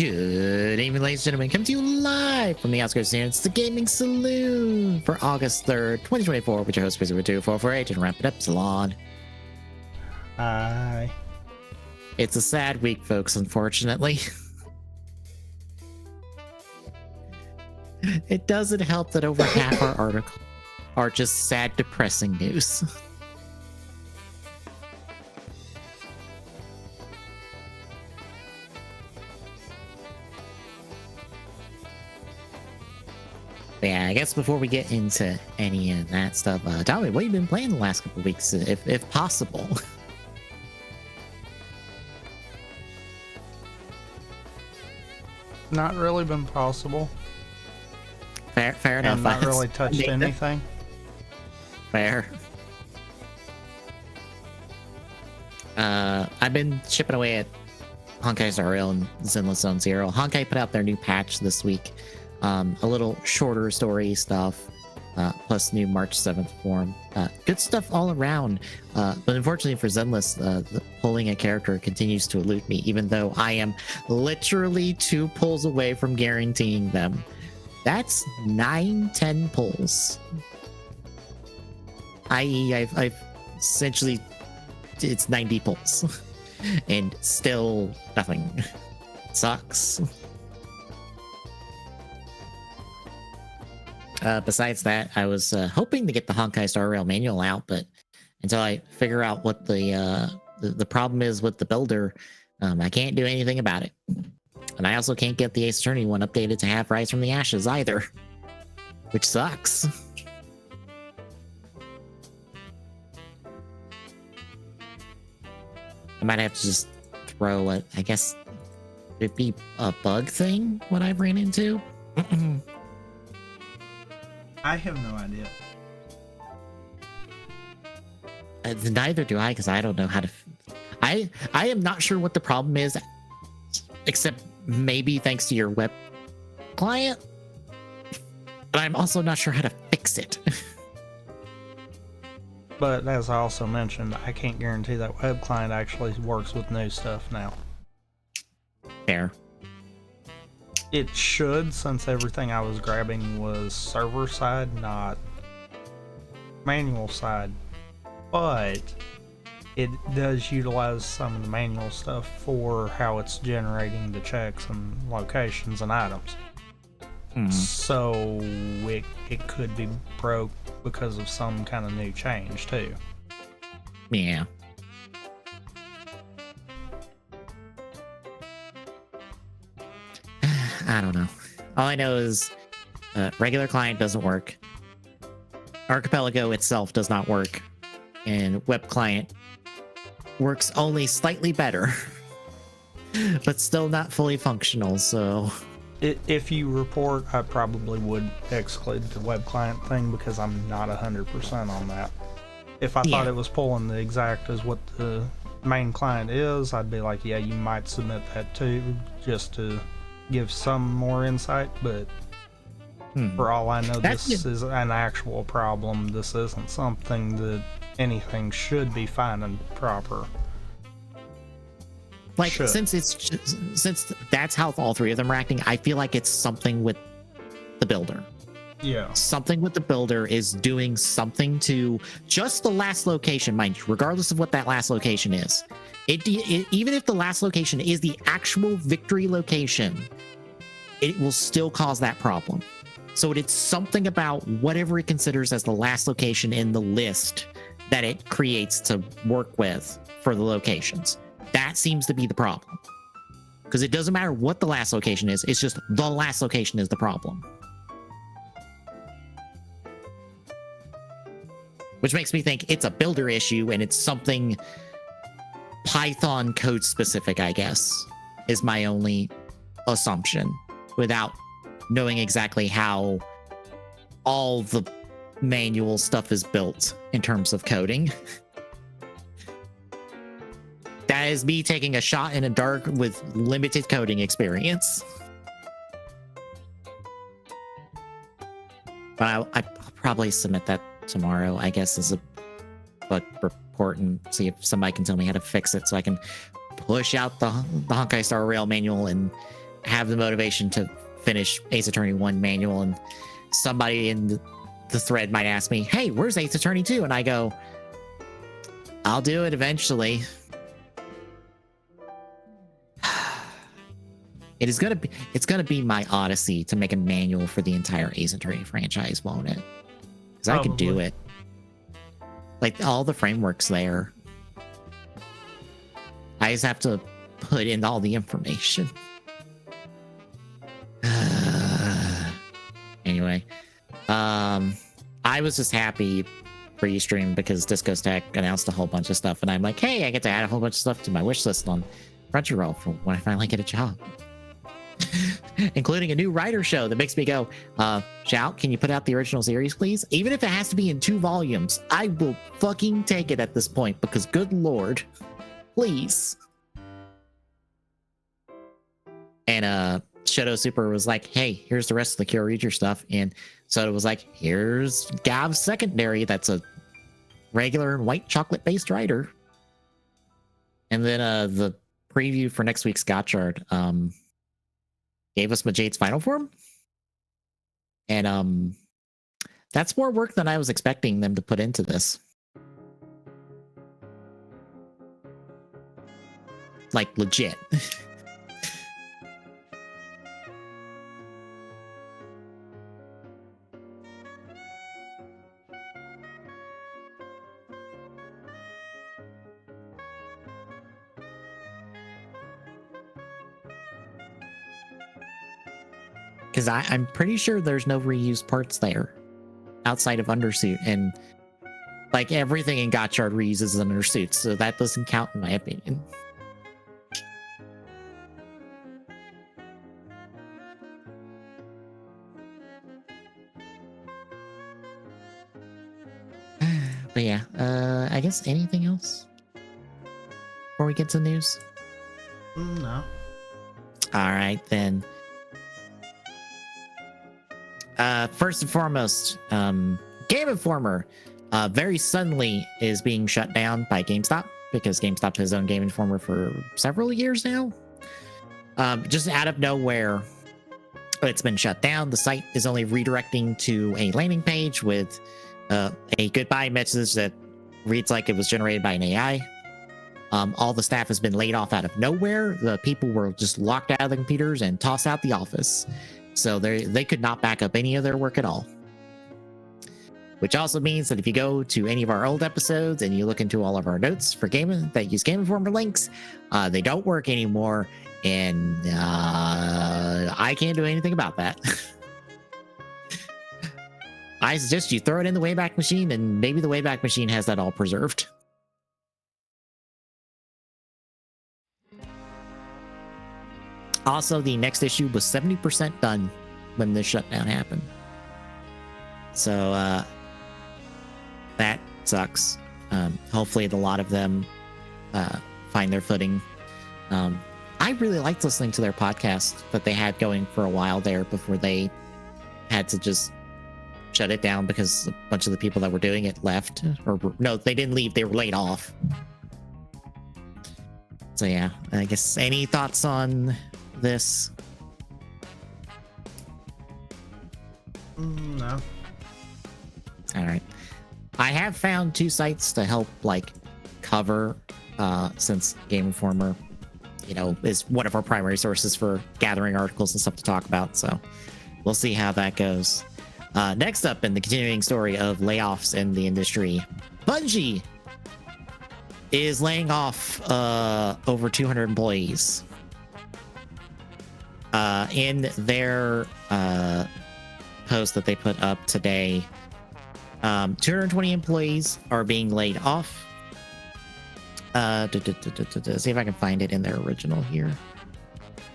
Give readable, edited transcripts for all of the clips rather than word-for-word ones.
Good evening, ladies and gentlemen. Coming to you live from the outskirts here. It's the Gaming Saloon for August 3rd, 2024, with your host, Wizard 2448, and wrap it up, Salon. Hi. It's a sad week, folks, unfortunately. It doesn't help that over half our articles are just sad, depressing news. Yeah, I guess before we get into any of that stuff, tell me, what have you been playing the last couple of weeks, if possible? Not really been possible. Fair enough. And not really touched anything. Fair. I've been chipping away at Honkai Star Rail and Zenless Zone Zero. Honkai put out their new patch this week. A little shorter story stuff, plus new March 7th form. Good stuff all around. But unfortunately for Zenless, pulling a character continues to elude me, even though I am literally 2 pulls away from guaranteeing them. That's 9-10 pulls. I.e., I've essentially, it's 90 pulls. And still nothing. Sucks. Besides that, I was hoping to get the Honkai Star Rail manual out, but until I figure out what the problem is with the builder, I can't do anything about it. And I also can't get the Ace Attorney one updated to have Rise from the Ashes either, which sucks. I might have to just throw it. I guess it'd be a bug thing, what I ran into. I have no idea. Neither do I, because I don't know how to. I am not sure what the problem is, except maybe thanks to your web client. But I'm also not sure how to fix it. But as I also mentioned, I can't guarantee that web client actually works with new stuff now. Fair. It should, since everything I was grabbing was server side, not manual side. But it does utilize some of the manual stuff for how it's generating the checks and locations and items. So it could be broke because of some kind of new change too. Yeah. I don't know. All I know is regular client doesn't work. Archipelago itself does not work. And web client works only slightly better. But still not fully functional, so... If you report, I probably would exclude the web client thing because I'm not 100% on that. If I thought it was pulling the exact as what the main client is, I'd be like, yeah, you might submit that too, just to give some more insight, but for all I know, this is an actual problem. This isn't something that anything should be fine and proper. Like, since that's how all 3 of them are acting, I feel like it's something with the builder. Yeah. Something with the builder is doing something to just the last location, mind you, regardless of what that last location is. Even if the last location is the actual victory location, it will still cause that problem. So it's something about whatever it considers as the last location in the list that it creates to work with for the locations. That seems to be the problem. Because it doesn't matter what the last location is, it's just the last location is the problem. Which makes me think it's a builder issue and it's something Python code specific, I guess, is my only assumption, without knowing exactly how all the manual stuff is built in terms of coding. That is me taking a shot in the dark with limited coding experience. But I'll probably submit that tomorrow, I guess, as a bug report and see if somebody can tell me how to fix it so I can push out the Honkai Star Rail manual and have the motivation to finish Ace Attorney 1 manual, and somebody in the thread might ask me, hey, where's Ace Attorney 2? And I go, I'll do it eventually. It's gonna be my odyssey to make a manual for the entire Ace Attorney franchise, won't it? Because I could do it. Like, all the framework's there. I just have to put in all the information. Anyway, I was just happy pre-stream because Disco's Tech announced a whole bunch of stuff, and I'm like, hey, I get to add a whole bunch of stuff to my wish list on Crunchyroll for when I finally get a job. Including a new writer show that makes me go, Shout, can you put out the original series, please? Even if it has to be in 2 volumes, I will fucking take it at this point, because good lord, please. And Shadow Super was like, hey, here's the rest of the Kyoryuger stuff. And Soda was like, here's Gav's secondary. That's a regular and white chocolate based writer. And then the preview for next week's Gotchard gave us Majade's final form. And that's more work than I was expecting them to put into this. Like, legit. Because I'm pretty sure there's no reused parts there outside of Undersuit, and like everything in Gotchard reuses Undersuit, so that doesn't count in my opinion. But yeah, I guess anything else before we get to news? No. All right, then. First and foremost, Game Informer very suddenly is being shut down by GameStop, because GameStop has owned Game Informer for several years now. Just out of nowhere, it's been shut down. The site is only redirecting to a landing page with a goodbye message that reads like it was generated by an AI. All the staff has been laid off out of nowhere. The people were just locked out of the computers and tossed out the office. So they could not back up any of their work at all. Which also means that if you go to any of our old episodes and you look into all of our notes for gaming that use Game Informer links, they don't work anymore, and I can't do anything about that. I suggest you throw it in the Wayback Machine, and maybe the Wayback Machine has that all preserved. Also, the next issue was 70% done when this shutdown happened. So, that sucks. Hopefully a lot of them find their footing. I really liked listening to their podcast that they had going for a while there before they had to just shut it down because a bunch of the people that were doing it left. Or no, they didn't leave. They were laid off. So yeah, I guess any thoughts on this? No. All right. I have found 2 sites to help like cover since Game Informer, you know, is one of our primary sources for gathering articles and stuff to talk about. So we'll see how that goes. Next up in the continuing story of layoffs in the industry, Bungie is laying off over 200 employees. In their post that they put up today, 220 employees are being laid off. See if I can find it in their original here.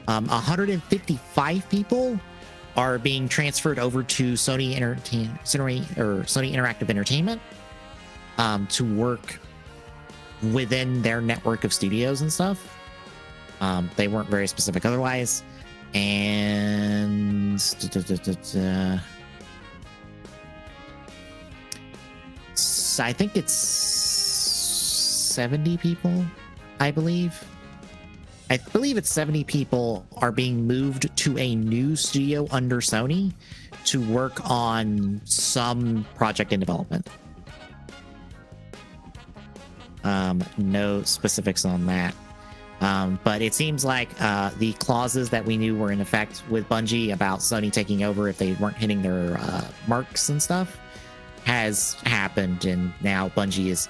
155 people are being transferred over to Sony Interactive Entertainment to work within their network of studios and stuff. They weren't very specific otherwise. And I think it's 70 people, I believe, I believe it's 70 people are being moved to a new studio under Sony to work on some project in development. No specifics on that. But it seems like the clauses that we knew were in effect with Bungie about Sony taking over if they weren't hitting their marks and stuff has happened, and now Bungie has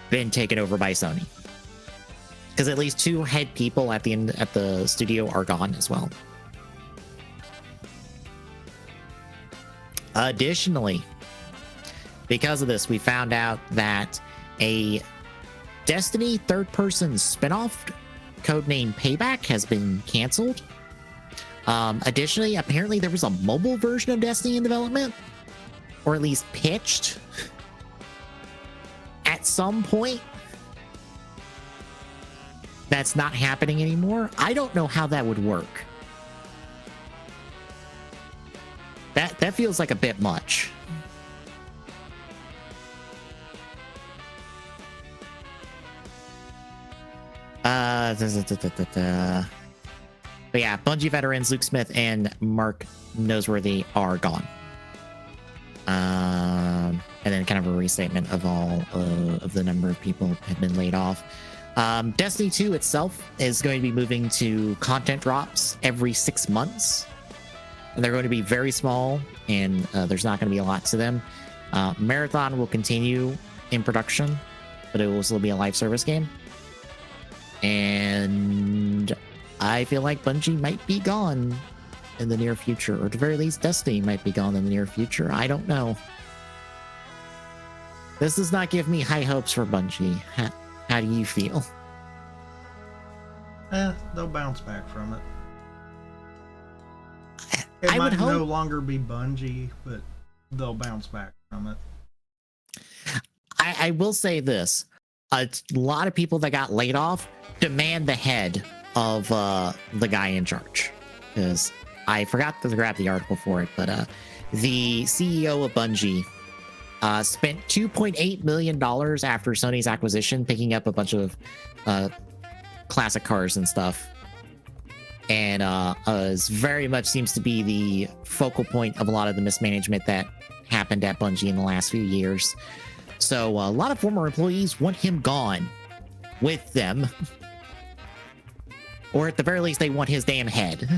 been taken over by Sony. Because at least 2 head people at the studio are gone as well. Additionally, because of this, we found out that a Destiny third-person spinoff codenamed Payback has been canceled. Additionally, apparently there was a mobile version of Destiny in development, or at least pitched at some point. That's not happening anymore. I don't know how that would work. That feels like a bit much. But yeah, Bungie veterans Luke Smith and Mark Noseworthy are gone. And then kind of a restatement of all of the number of people have been laid off. Destiny 2 itself is going to be moving to content drops every 6 months. And they're going to be very small, and there's not going to be a lot to them. Marathon will continue in production, but it will still be a live service game. And I feel like Bungie might be gone in the near future, or at the very least, Destiny might be gone in the near future. I don't know. This does not give me high hopes for Bungie. How do you feel? They'll bounce back from it. It I might would hope. no longer be Bungie, but they'll bounce back from it. I will say this. A lot of people that got laid off demand the head of the guy in charge. Because I forgot to grab the article for it, but the CEO of Bungie spent $2.8 million after Sony's acquisition, picking up a bunch of classic cars and stuff. And very much seems to be the focal point of a lot of the mismanagement that happened at Bungie in the last few years. So a lot of former employees want him gone with them. Or at the very least, they want his damn head.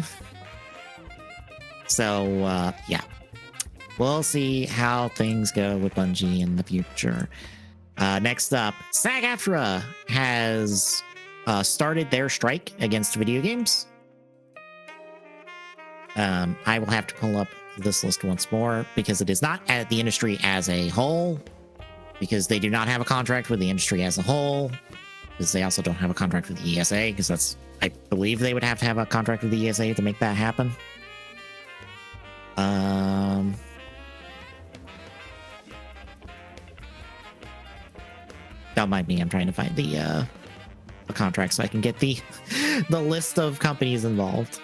So, yeah. We'll see how things go with Bungie in the future. Next up, SAG-AFTRA has started their strike against video games. I will have to pull up this list once more because it is not at the industry as a whole, because they do not have a contract with the industry as a whole, because they also don't have a contract with the ESA, because that's, I believe they would have to have a contract with the ESA to make that happen. Don't mind me, I'm trying to find the contract so I can get the list of companies involved.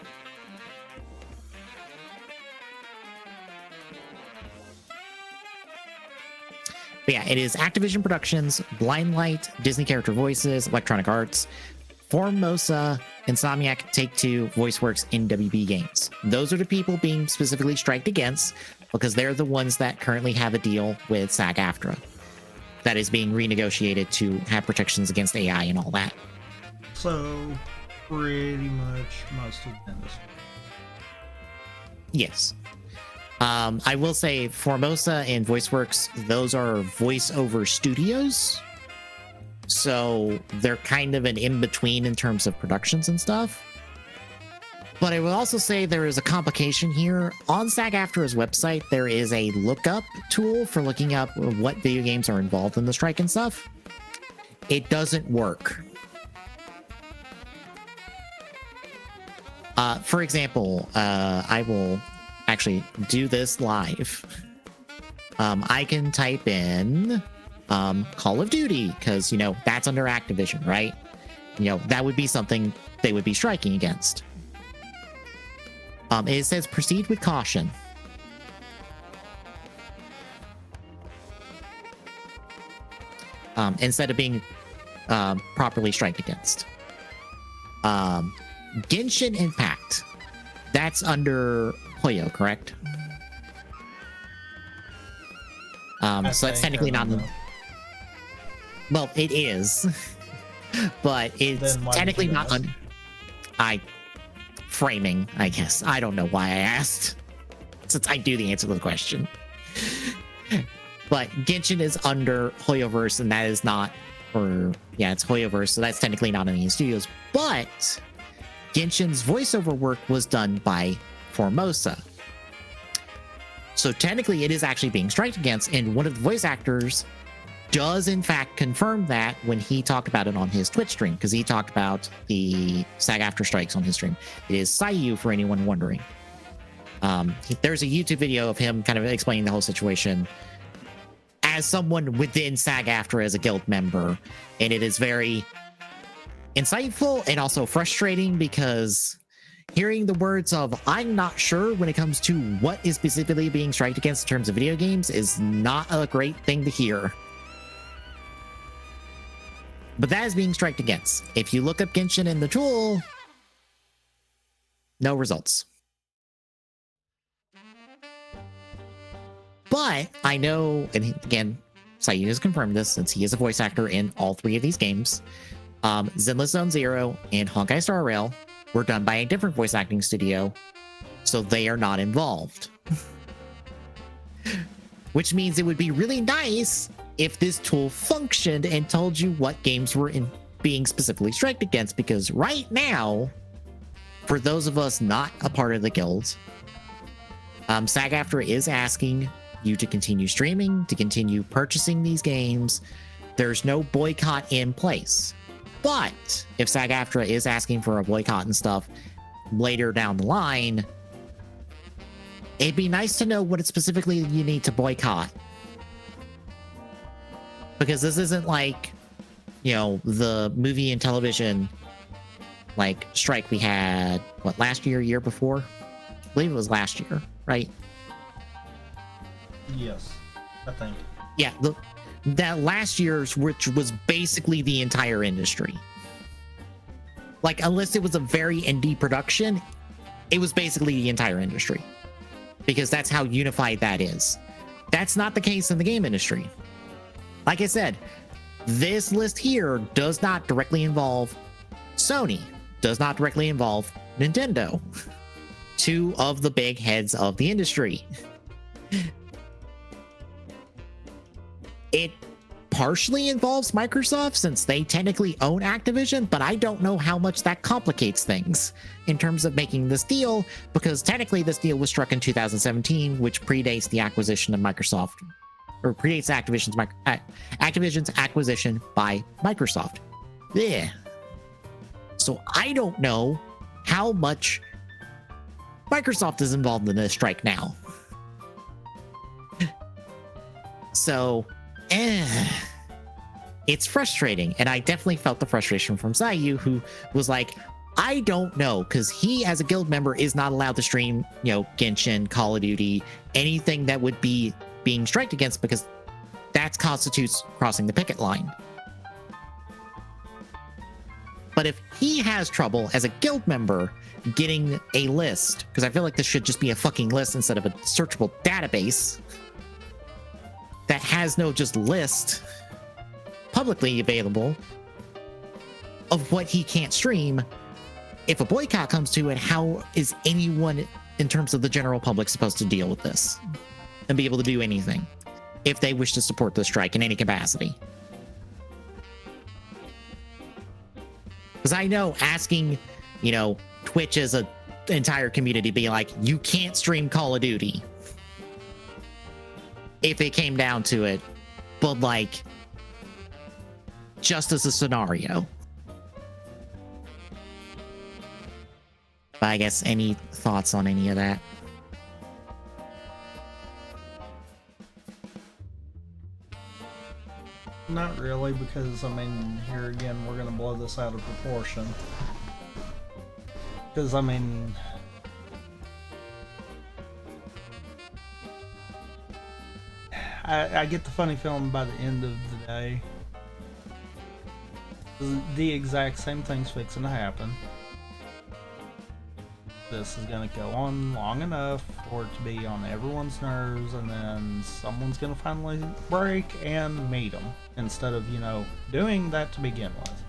But yeah, it is Activision Productions, Blindlight, Disney Character Voices, Electronic Arts, Formosa, Insomniac, Take-Two, VoiceWorks, NWB Games. Those are the people being specifically striked against because they're the ones that currently have a deal with SAG-AFTRA that is being renegotiated to have protections against AI and all that. So, pretty much most of the industry. Yes. I will say Formosa and VoiceWorks, those are voiceover studios. So they're kind of an in-between in terms of productions and stuff. But I will also say there is a complication here. On SAG-AFTRA's website, there is a lookup tool for looking up what video games are involved in the strike and stuff. It doesn't work. For example, I will actually do this live. I can type in Call of Duty because, you know, that's under Activision, right? You know, that would be something they would be striking against. It says proceed with caution. Instead of being properly striked against. Genshin Impact, that's under Hoyo, correct? So that's technically not. Well, it is, but it's technically not on. Framing, I guess. I don't know why I asked, since I do the answer to the question. But Genshin is under Hoyoverse, and that is not, it's Hoyoverse, so that's technically not in the studios. But Genshin's voiceover work was done by Formosa. So technically it is actually being striked against, and one of the voice actors does in fact confirm that when he talked about it on his Twitch stream, because he talked about the SAG-AFTRA strikes on his stream. It is Sayu, for anyone wondering. There's a YouTube video of him kind of explaining the whole situation as someone within SAG-AFTRA as a guild member, and it is very insightful and also frustrating, because hearing the words of "I'm not sure" when it comes to what is specifically being striked against in terms of video games is not a great thing to hear. But that is being striked against. If you look up Genshin in the tool, no results. But I know, and again, Sayu has confirmed this since he is a voice actor in all three of these games. Zenless Zone Zero and Honkai Star Rail were done by a different voice acting studio, so they are not involved. Which means it would be really nice if this tool functioned and told you what games were being specifically striked against, because right now, for those of us not a part of the guild, SAG-AFTRA is asking you to continue streaming, to continue purchasing these games. There's no boycott in place. But if SAG-AFTRA is asking for a boycott and stuff later down the line, it'd be nice to know what it specifically you need to boycott. Because this isn't like, the movie and television strike we had, last year before? I believe it was last year, right? Yes, I think. Yeah, that last year's, which was basically the entire industry. Unless it was a very indie production, it was basically the entire industry. Because that's how unified that is. That's not the case in the game industry. Like I said, this list here does not directly involve Sony, does not directly involve Nintendo, two of the big heads of the industry. It partially involves Microsoft since they technically own Activision, but I don't know how much that complicates things in terms of making this deal, because technically this deal was struck in 2017, which predates the acquisition of Microsoft, or predates Activision's acquisition by Microsoft. Yeah. So I don't know how much Microsoft is involved in this strike now. So, it's frustrating, and I definitely felt the frustration from Sayu, who was like, I don't know, because he, as a guild member, is not allowed to stream, Genshin, Call of Duty, anything that would be being striked against, because that constitutes crossing the picket line. But if he has trouble as a guild member getting a list, because I feel like this should just be a fucking list instead of a searchable database that has no just list publicly available of what he can't stream. If a boycott comes to it, how is anyone in terms of the general public supposed to deal with this and be able to do anything if they wish to support the strike in any capacity? Because I know asking, Twitch as an entire community be like, you can't stream Call of Duty if it came down to it, but just as a scenario. But I guess any thoughts on any of that? Not really, because here again, we're gonna blow this out of proportion. Because I get the funny feeling by the end of the day, the exact same thing's fixing to happen. this is going to go on long enough for it to be on everyone's nerves, and then someone's going to finally break and meet them instead of, doing that to begin with.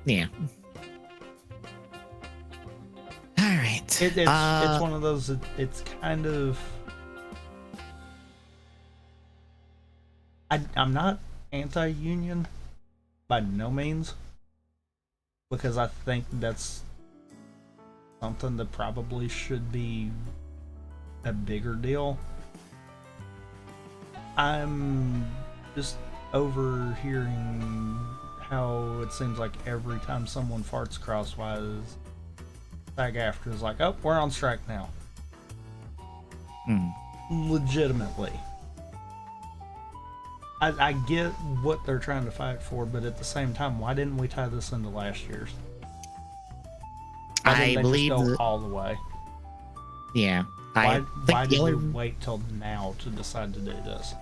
Yeah. All right. It's one of those, it's kind of... I'm not anti-union by no means, because I think that's something that probably should be a bigger deal. I'm just overhearing how it seems like every time someone farts crosswise, SAG-AFTRA is like, oh, we're on strike now. Legitimately. I get what they're trying to fight for, but at the same time, why didn't we tie this into last year's? I believe just go all the way. Yeah. Why did we wait till now to decide to do this?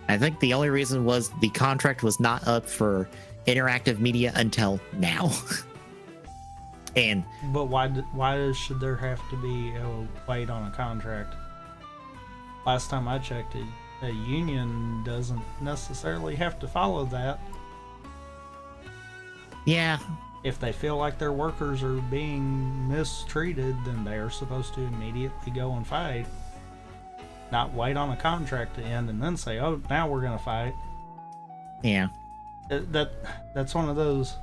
I think the only reason was the contract was not up for interactive media until now. But why should there have to be a wait on a contract? Last time I checked it, a union doesn't necessarily have to follow that. Yeah. If they feel like their workers are being mistreated, then they are supposed to immediately go and fight. Not wait on a contract to end and then say, oh, now we're going to fight. Yeah. That's one of those...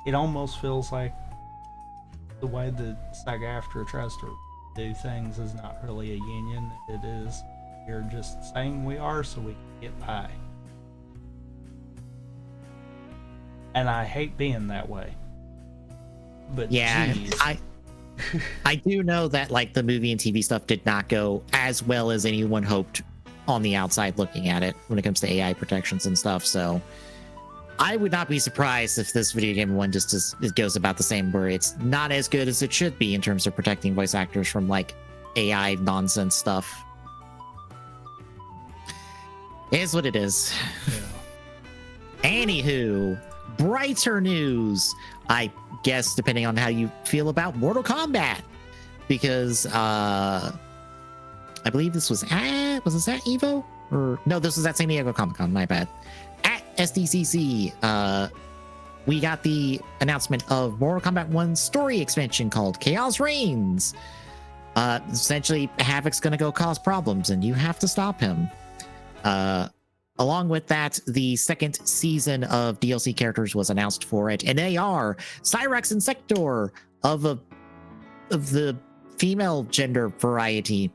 It almost feels like the way that SAG-AFTRA tries to do things is not really a union. It is, you're just saying we are so we can get by. And I hate being that way. But yeah, geez. I do know that like the movie and TV stuff did not go as well as anyone hoped on the outside looking at it when it comes to AI protections and stuff. So I would not be surprised if this video game one it goes about the same, where it's not as good as it should be in terms of protecting voice actors from like AI nonsense stuff. It is what it is. Yeah. Anywho, brighter news, I guess, depending on how you feel about Mortal Kombat, because I believe this was at Evo, or no, this was at San Diego Comic-Con, my bad. At SDCC, we got the announcement of Mortal Kombat 1 story expansion called Chaos Reigns. Essentially, Havoc's gonna go cause problems and you have to stop him. Along with that, the second season of DLC characters was announced for it, and they are Cyrax and Sector of the female gender variety.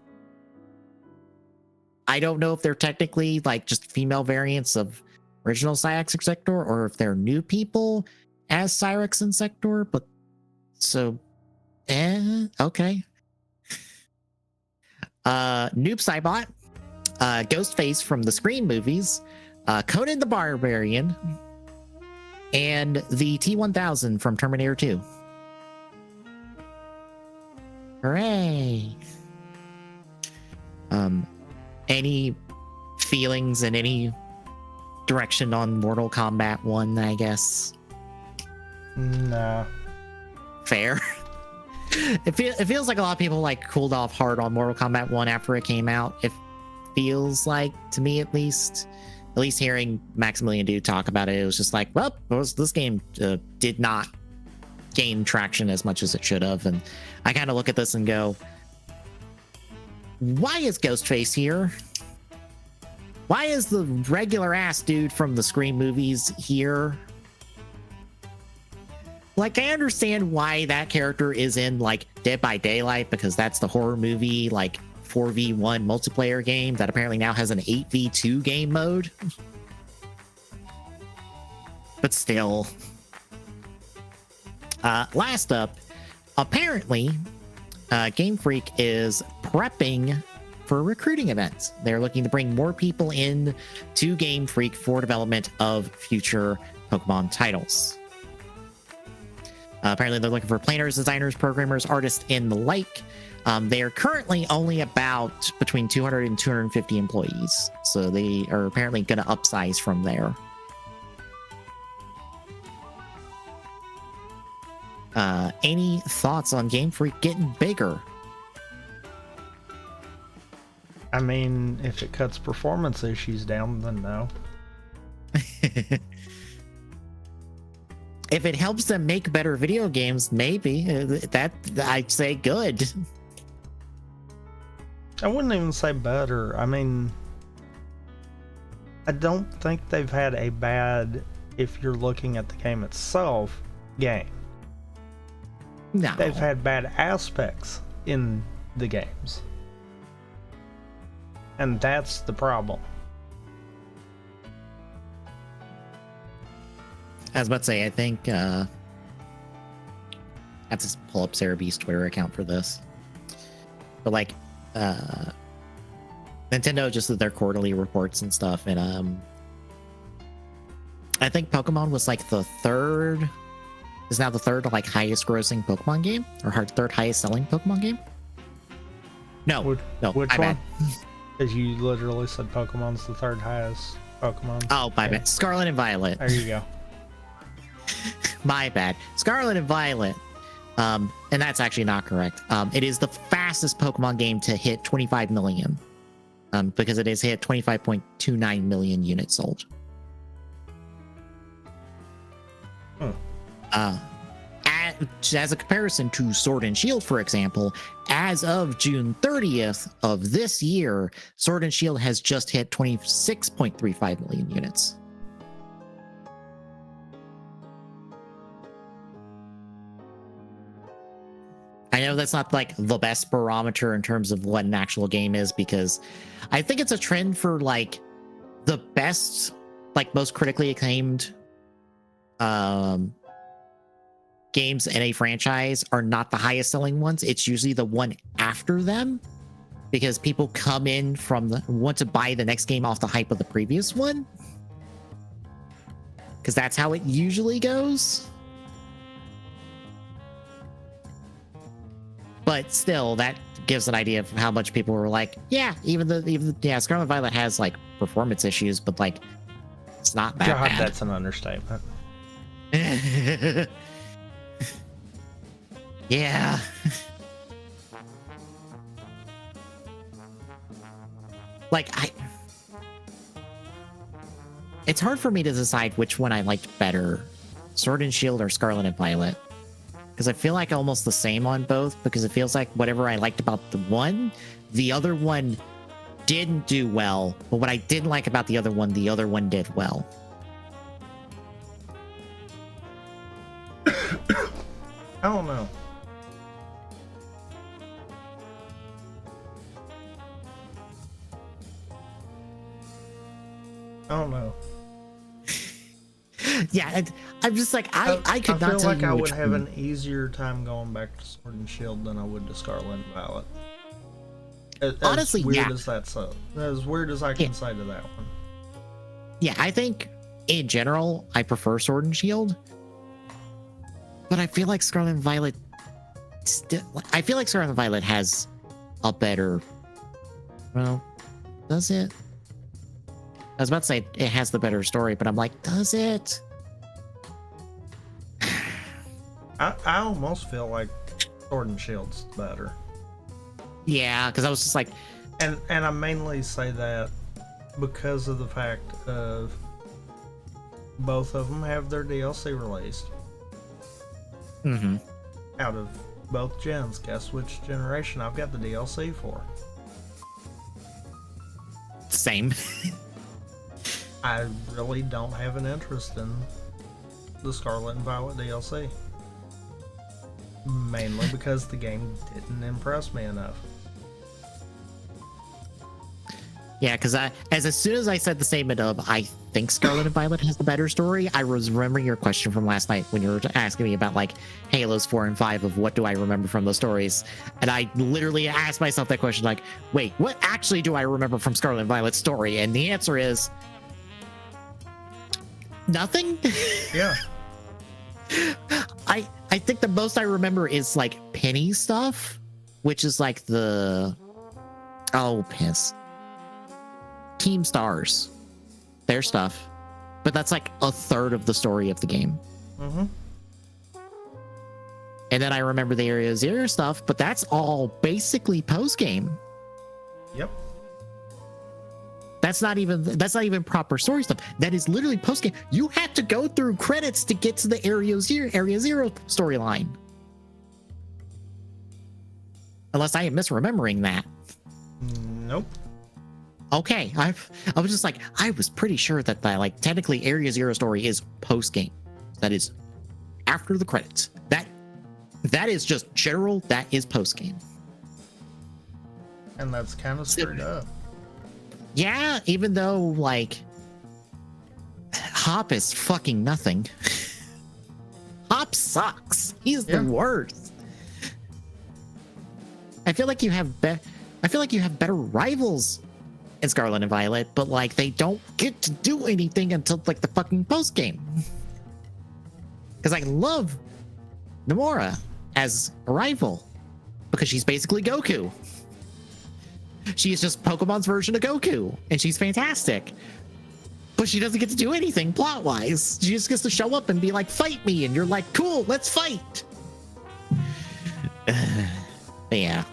I don't know if they're technically like just female variants of original Cyrax and Sector, or if they're new people as Cyrax and Sector, but so okay. Noob Saibot, Ghostface from the Scream movies, Conan the Barbarian, and the T-1000 from Terminator 2. Hooray! Any feelings in any direction on Mortal Kombat 1, I guess? Nah. Fair. It feels like a lot of people like cooled off hard on Mortal Kombat 1 after it came out. It feels like, to me at least hearing Maximilian Dude talk about it, it was just like, well, this game did not gain traction as much as it should have. And I kind of look at this and go, why is Ghostface here? Why is the regular ass dude from the Scream movies here? Like, I understand why that character is in like Dead by Daylight, because that's the horror movie like 4v1 multiplayer game that apparently now has an 8v2 game mode. But still. Last up, apparently Game Freak is prepping for a recruiting event. They're looking to bring more people in to Game Freak for development of future Pokemon titles. Apparently they're looking for planners, designers, programmers, artists, and the like. They are currently only about between 200 and 250 employees. So they are apparently going to upsize from there. Any thoughts on Game Freak getting bigger? I mean, if it cuts performance issues down, then no. If it helps them make better video games, maybe. That I'd say good. I wouldn't even say better. I mean, I don't think they've had a bad, if you're looking at the game itself, game. No. They've had bad aspects in the games. And that's the problem. I was about to say, I think I have to pull up Sarah B's Twitter account for this. But like Nintendo just did their quarterly reports and stuff, and I think Pokemon was like the third like highest grossing Pokemon game, or third highest selling Pokemon game. No, which my one? bad. Because you literally said Pokemon's the third highest Pokemon. Oh, my bad. Scarlet and Violet. There you go. My bad. Scarlet and Violet. And that's actually not correct. It is the fastest Pokemon game to hit 25 million. Because it has hit 25.29 million units sold. As a comparison to Sword and Shield, for example, as of June 30th of this year, Sword and Shield has just hit 26.35 million units. I know that's not like the best barometer in terms of what an actual game is, because I think it's a trend for like the best, like most critically acclaimed games in a franchise are not the highest selling ones. It's usually the one after them, because people come in want to buy the next game off the hype of the previous one, because that's how it usually goes. But still, that gives an idea of how much people were like, yeah, Scarlet and Violet has like performance issues, but like it's not that God, bad. that's an understatement. Yeah. Like it's hard for me to decide which one I liked better, Sword and Shield or Scarlet and Violet. Because I feel like almost the same on both, because it feels like whatever I liked about the one, the other one didn't do well. But what I didn't like about the other one did well. I don't know. I don't know. Yeah, I'm just like I could not feel tell like you I would which have one. an easier time going back to Sword and Shield than I would to Scarlet and Violet. Honestly, as weird yeah. as that so, as weird as I can say to that one. Yeah, I think in general I prefer Sword and Shield, but I feel like Scarlet and Violet has a better. Well, does it? I was about to say it has the better story, but I'm like, does it? I almost feel like Sword and Shield's better. Yeah, because I was just like, and I mainly say that because of the fact of both of them have their DLC released. mm-hmm. Out of both gens, guess which generation I've got the DLC for? Same. I really don't have an interest in the Scarlet and Violet DLC. Mainly because the game didn't impress me enough. Yeah, because as soon as I said the statement of I think Scarlet and Violet has the better story, I was remembering your question from last night when you were asking me about like Halos 4 and 5 of what do I remember from those stories, and I literally asked myself that question like, wait, what actually do I remember from Scarlet and Violet's story? And the answer is nothing. Yeah. I think the most I remember is like Penny stuff, which is like Team Stars, their stuff, but that's like a third of the story of the game. Mm-hmm. And then I remember the Area Zero stuff, but that's all basically post game. Yep. That's not even proper story stuff. That is literally post game. You have to go through credits to get to the Area Zero storyline. Unless I am misremembering that. Nope. Okay, I was just like, I was pretty sure that technically Area Zero story is post game. That is after the credits. That is just general. That is post game. And that's kind of screwed up. Yeah, even though like Hop is fucking nothing. Hop sucks. He's the worst. I feel like you have better rivals in Scarlet and Violet, but like they don't get to do anything until like the fucking post game. Because I love Nomura as a rival because she's basically Goku. She is just Pokemon's version of Goku, and she's fantastic. But she doesn't get to do anything plot-wise. She just gets to show up and be like, fight me, and you're like, cool, let's fight. Yeah.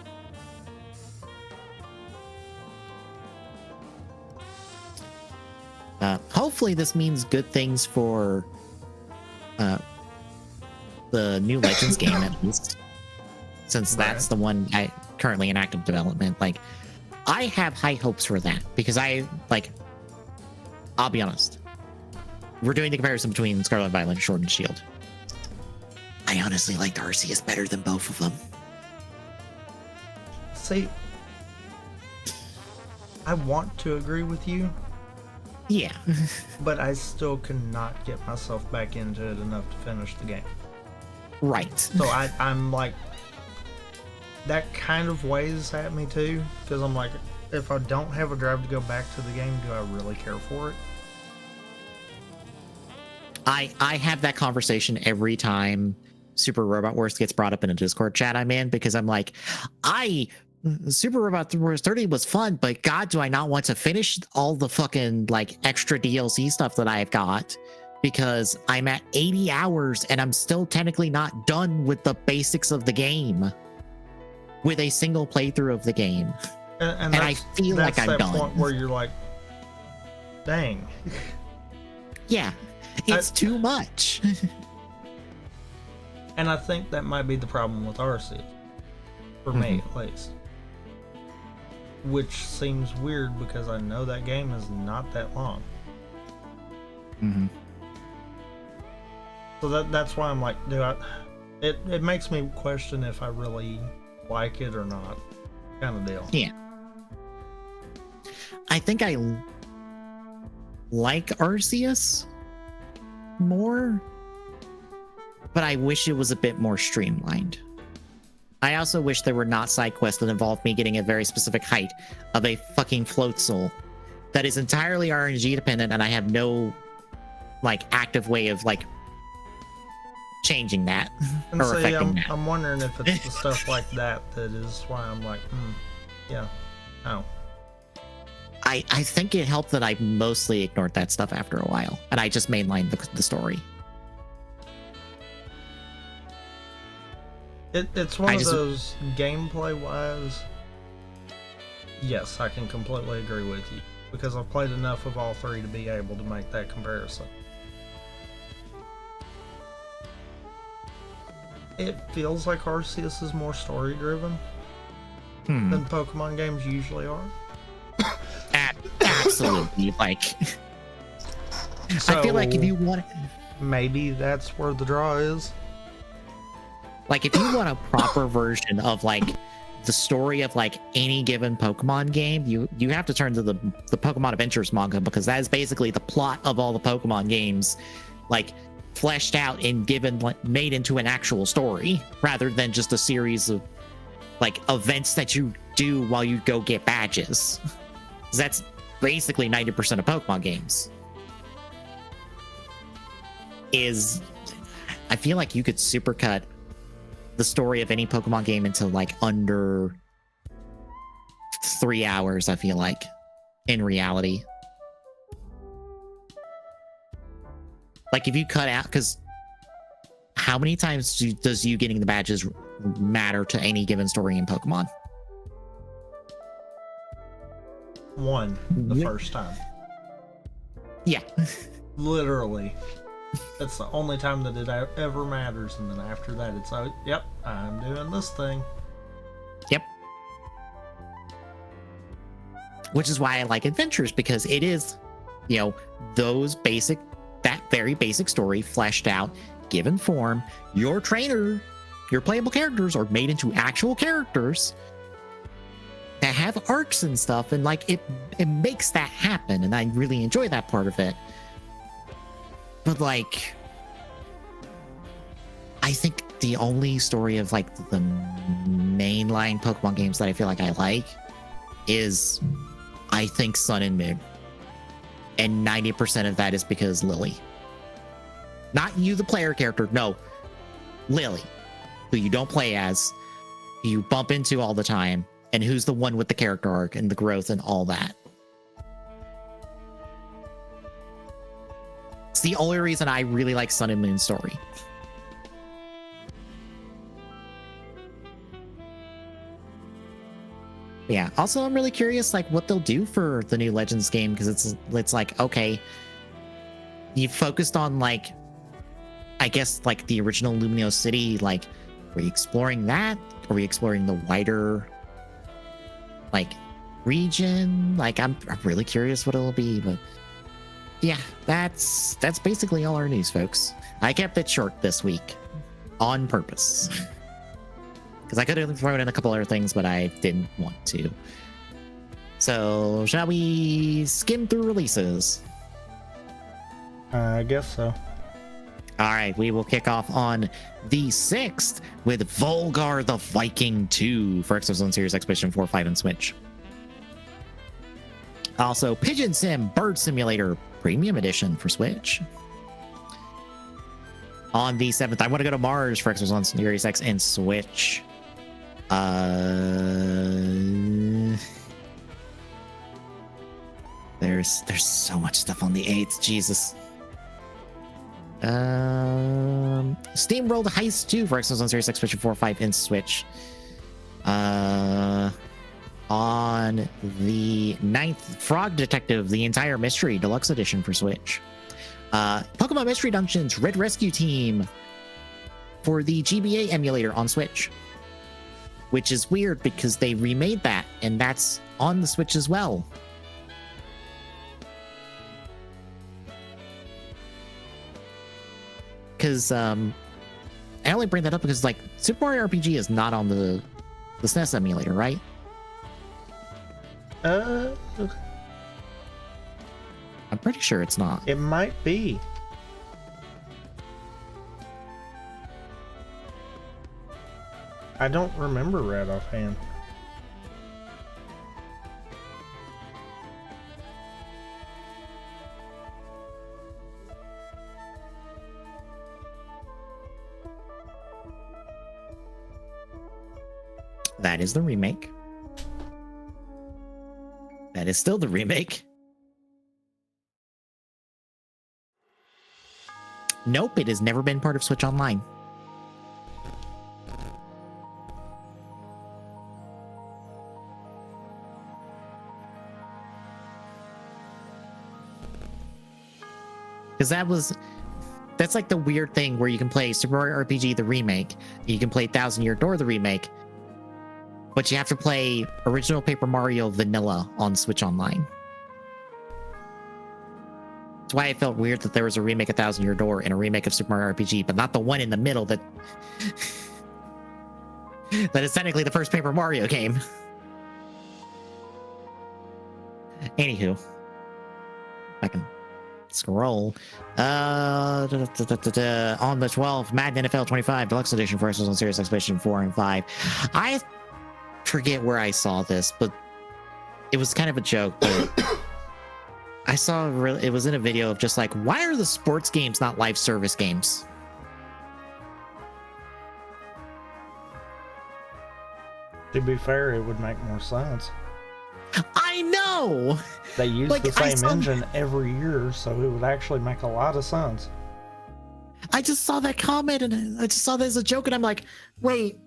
Hopefully this means good things for the new Legends game, at least. Since that's the one currently in active development. Like, I have high hopes for that because I'll be honest. We're doing the comparison between Scarlet and Violet and Sword and Shield. I honestly liked Arceus better than both of them. See, I want to agree with you. Yeah. But I still cannot get myself back into it enough to finish the game. Right. So I'm like, that kind of weighs at me too, because I'm like, if I don't have a drive to go back to the game, do I really care for it? I have that conversation every time Super Robot Wars gets brought up in a Discord chat I'm in, because I'm like, Super Robot Wars 30 was fun, but God, do I not want to finish all the fucking like extra DLC stuff that I've got, because I'm at 80 hours and I'm still technically not done with the basics of the game with a single playthrough of the game. And I feel like I'm done. That's that point where you're like, dang. Yeah, it's too much. And I think that might be the problem with Arceus. For me, at least. Which seems weird because I know that game is not that long. Mm-hmm. So that's why I'm like, it makes me question if I really like it or not, kind of deal. Yeah. I think I like Arceus more, but I wish it was a bit more streamlined. I also wish there were not side quests that involved me getting a very specific height of a fucking float soul that is entirely RNG dependent, and I have no like active way of like changing that and or affecting that. I'm wondering if it's the stuff like that is why I'm like, yeah, no. I think it helped that I mostly ignored that stuff after a while, and I just mainlined the story. It's one of those gameplay wise. Yes, I can completely agree with you because I've played enough of all three to be able to make that comparison. It feels like Arceus is more story driven than Pokemon games usually are. Absolutely. Like, so, I feel like if you want, maybe that's where the draw is. Like, if you want a proper version of like the story of like any given Pokemon game, you have to turn to the Pokemon Adventures manga, because that is basically the plot of all the Pokemon games, like fleshed out and made into an actual story rather than just a series of like events that you do while you go get badges. That's basically 90% of Pokemon games. I feel like you could supercut the story of any Pokemon game into like under 3 hours, I feel like, in reality. Like, if you cut out, because how many times does you getting the badges matter to any given story in Pokemon? One, the first time. Yeah. Literally. That's the only time that it ever matters, and then after that it's like, yep, I'm doing this thing. Yep. Which is why I like adventures, because it is, you know, that very basic story fleshed out, given form. Your trainer, your playable characters are made into actual characters that have arcs and stuff, and like it makes that happen, and I really enjoy that part of it. But like, I think the only story of like the mainline Pokemon games that I feel like I like is, I think, Sun and Moon. And 90% of that is because Lily. Not you, the player character. No, Lily, who you don't play as, who you bump into all the time, and who's the one with the character arc and the growth and all that. It's the only reason I really like Sun and Moon story. Yeah. Also, I'm really curious, like, what they'll do for the new Legends game, because it's like, okay, you focused on, like, I guess, like the original Lumino City. Like, are we exploring that? Are we exploring the wider, like, region? Like, I'm really curious what it'll be, but yeah, that's basically all our news, folks. I kept it short this week on purpose. Because I could have thrown in a couple other things, but I didn't want to. So, shall we skim through releases? I guess so. All right, we will kick off on the 6th with Volgar the Viking 2 for Xbox One Series, Expedition 4, 5, and Switch. Also, Pigeon Sim Bird Simulator Premium Edition for Switch. On the 7th, I Want to Go to Mars for Xbox One Series X and Switch. There's so much stuff on the 8th, Jesus. Steamrolled Heist 2 for Xbox One Series X, Expedition 4, 5, and Switch. On the 9th, Frog Detective, the entire mystery deluxe edition for Switch. Pokemon Mystery Dungeons Red Rescue Team for the GBA emulator on Switch, which is weird because they remade that and that's on the Switch as well. Because I only bring that up because, like, Super Mario RPG is not on the SNES emulator, right? I'm pretty sure it's not. It might be. I don't remember right offhand. That is the remake. That is still the remake. Nope, it has never been part of Switch Online. Because that's like the weird thing where you can play Super Mario RPG the remake, you can play Thousand Year Door the remake, but you have to play original Paper Mario Vanilla on Switch Online. That's why I felt weird that there was a remake of Thousand Year Door and a remake of Super Mario RPG, but not the one in the middle that that is technically the first Paper Mario game. Anywho, I can scroll. On the 12th, Madden NFL 25 Deluxe Edition for Xbox One Series Expedition 4 and 5. I forget where I saw this, but it was kind of a joke. But I saw it was in a video of just like, why are the sports games not live service games? To be fair, it would make more sense. I know! They use the same engine every year, so it would actually make a lot of sense. I just saw that comment and I just saw that as a joke, and I'm like, wait,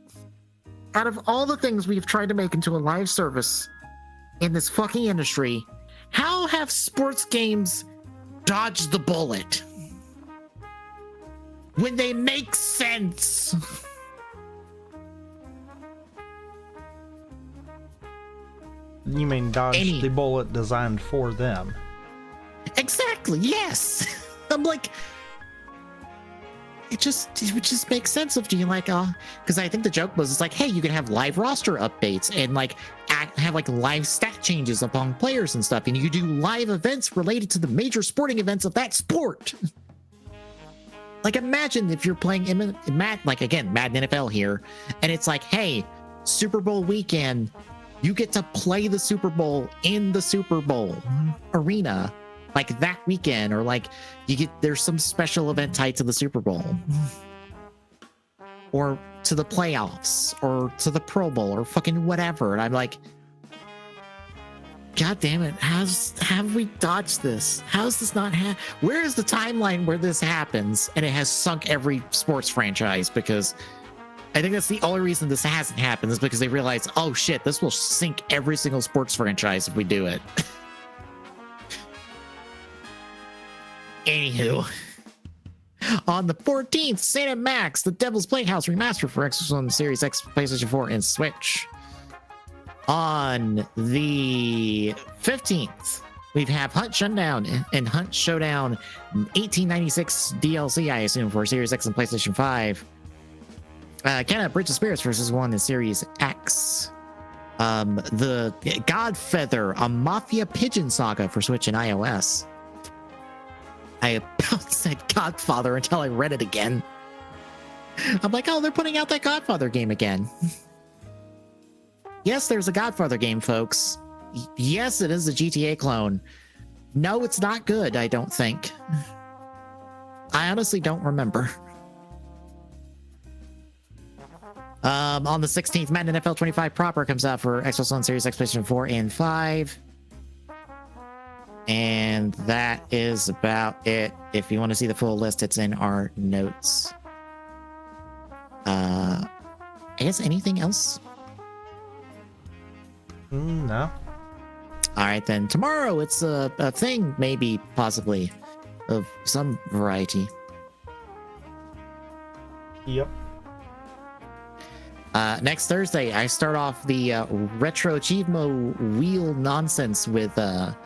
out of all the things we've tried to make into a live service in this fucking industry, how have sports games dodged the bullet when they make sense? You mean dodge the bullet designed for them? Exactly, yes. I'm like, it would just make sense if you like, because I think the joke was, it's like, hey, you can have live roster updates and like have like live stat changes among players and stuff, and you do live events related to the major sporting events of that sport. Like, imagine if you're playing like, again, Madden NFL here, and it's like, hey, Super Bowl weekend, you get to play the Super Bowl in the Super Bowl arena, like that weekend, or like there's some special event tied to the Super Bowl, or to the playoffs, or to the Pro Bowl, or fucking whatever. And I'm like, God damn it! Have we dodged this? How's this not where is the timeline where this happens and it has sunk every sports franchise? Because I think that's the only reason this hasn't happened, is because they realize, oh shit, this will sink every single sports franchise if we do it. Anywho, on the 14th, St. Max, The Devil's Playhouse remastered for Xbox One, Series X, PlayStation 4, and Switch. On the 15th, we have Hunt Showdown and Hunt Showdown 1896 DLC, I assume, for Series X and PlayStation 5. Canada Bridge of Spirits versus one in Series X. The Godfeather, a Mafia Pigeon Saga for Switch and iOS. I about said Godfather until I read it again. I'm like, oh, they're putting out that Godfather game again. Yes, there's a Godfather game, folks. Yes, it is a GTA clone. No, it's not good, I don't think. I honestly don't remember. On the 16th, Madden NFL 25 proper comes out for Xbox One, Series X, PlayStation 4, and 5. And that is about it. If you want to see the full list, it's in our notes. I guess anything else? No. All right, then. Tomorrow, it's a thing, maybe, possibly, of some variety. Yep. Next Thursday, I start off the Retro Achievement Wheel nonsense with Soul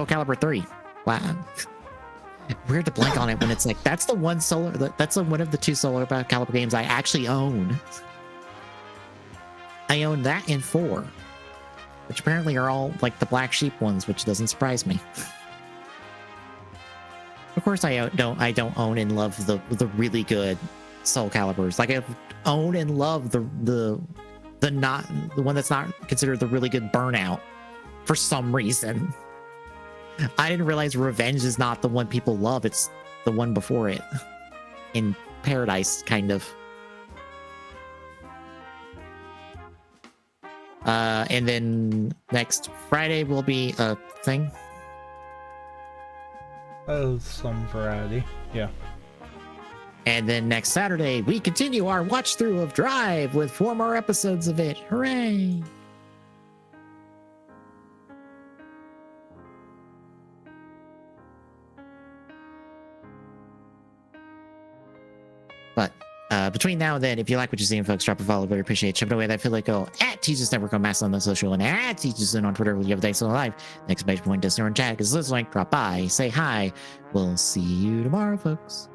Calibur 3. Wow. Weird to blank on it when it's like, that's the one one of the two Soul Calibur games I actually own. I own that and 4, which apparently are all like the black sheep ones, which doesn't surprise me. Of course, I don't own and love the really good Soul Caliburs. Like, I own and love the one that's not considered the really good Burnout for some reason. I didn't realize Revenge is not the one people love. It's the one before it, in Paradise, kind of. And then next Friday will be a thing. Oh, some variety. Yeah. And then next Saturday, we continue our watch through of Drive with 4 more episodes of it. Hooray! But between now and then, if you like what you're seeing, folks, drop a follow. Very appreciate it. Chip it away that feel like go at Teachers Network on Mastodon, on the social, and at Teachers on Twitter. We'll give a day so live. Next page point, Discord and chat. Because this link, drop by, say hi. We'll see you tomorrow, folks.